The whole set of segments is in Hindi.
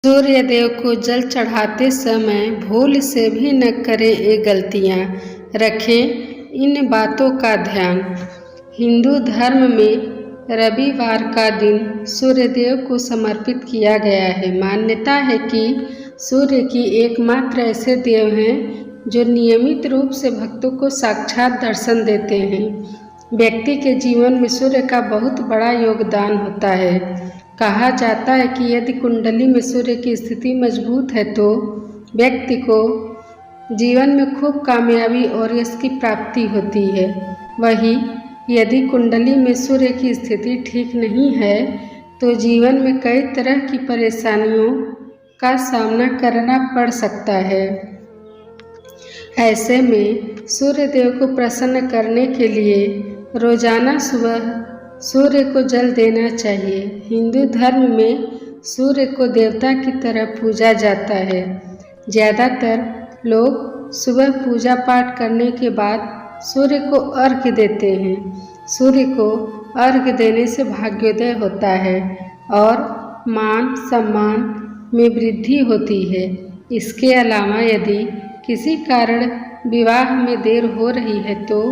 सूर्य देव को जल चढ़ाते समय भूल से भी न करें ये गलतियाँ। रखें इन बातों का ध्यान। हिंदू धर्म में रविवार का दिन सूर्य देव को समर्पित किया गया है। मान्यता है कि सूर्य की एकमात्र ऐसे देव हैं जो नियमित रूप से भक्तों को साक्षात दर्शन देते हैं। व्यक्ति के जीवन में सूर्य का बहुत बड़ा योगदान होता है। कहा जाता है कि यदि कुंडली में सूर्य की स्थिति मजबूत है तो व्यक्ति को जीवन में खूब कामयाबी और यश की प्राप्ति होती है। वहीं यदि कुंडली में सूर्य की स्थिति ठीक नहीं है तो जीवन में कई तरह की परेशानियों का सामना करना पड़ सकता है। ऐसे में सूर्य देव को प्रसन्न करने के लिए रोजाना सुबह सूर्य को जल देना चाहिए। हिंदू धर्म में सूर्य को देवता की तरह पूजा जाता है। ज़्यादातर लोग सुबह पूजा पाठ करने के बाद सूर्य को अर्घ्य देते हैं। सूर्य को अर्घ्य देने से भाग्योदय होता है और मान सम्मान में वृद्धि होती है। इसके अलावा यदि किसी कारण विवाह में देर हो रही है तो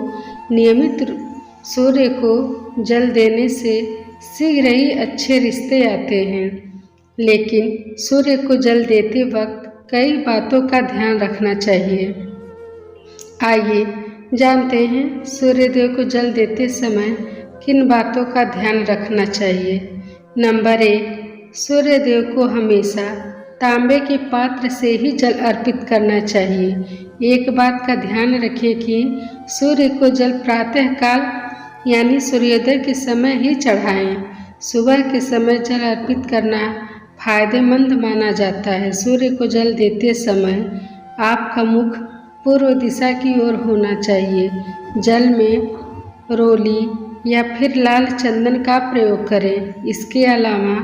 नियमित सूर्य को जल देने से शीघ्र ही अच्छे रिश्ते आते हैं। लेकिन सूर्य को जल देते वक्त कई बातों का ध्यान रखना चाहिए। आइए जानते हैं सूर्य देव को जल देते समय किन बातों का ध्यान रखना चाहिए। नंबर 1, सूर्य देव को हमेशा तांबे के पात्र से ही जल अर्पित करना चाहिए। एक बात का ध्यान रखें कि सूर्य को जल प्रातःकाल यानी सूर्योदय के समय ही चढ़ाएं। सुबह के समय जल अर्पित करना फायदेमंद माना जाता है। सूर्य को जल देते समय आपका मुख पूर्व दिशा की ओर होना चाहिए। जल में रोली या फिर लाल चंदन का प्रयोग करें। इसके अलावा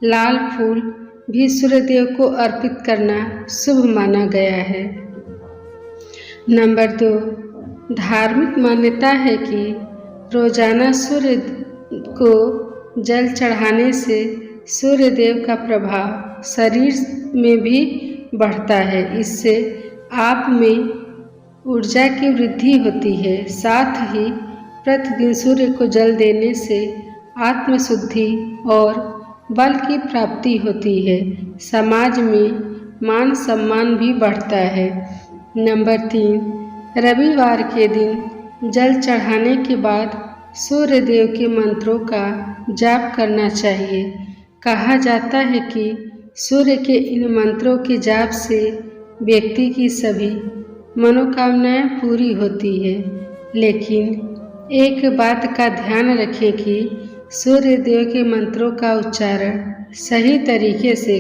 लाल फूल भी सूर्य देव को अर्पित करना शुभ माना गया है। नंबर 2, धार्मिक मान्यता है कि रोजाना सूर्य को जल चढ़ाने से सूर्य देव का प्रभाव शरीर में भी बढ़ता है। इससे आप में ऊर्जा की वृद्धि होती है। साथ ही प्रतिदिन सूर्य को जल देने से आत्मशुद्धि और बल की प्राप्ति होती है। समाज में मान सम्मान भी बढ़ता है। नंबर 3, रविवार के दिन जल चढ़ाने के बाद सूर्य देव के मंत्रों का जाप करना चाहिए। कहा जाता है कि सूर्य के इन मंत्रों के जाप से व्यक्ति की सभी मनोकामनाएं पूरी होती है। लेकिन एक बात का ध्यान रखें कि सूर्य देव के मंत्रों का उच्चारण सही तरीके से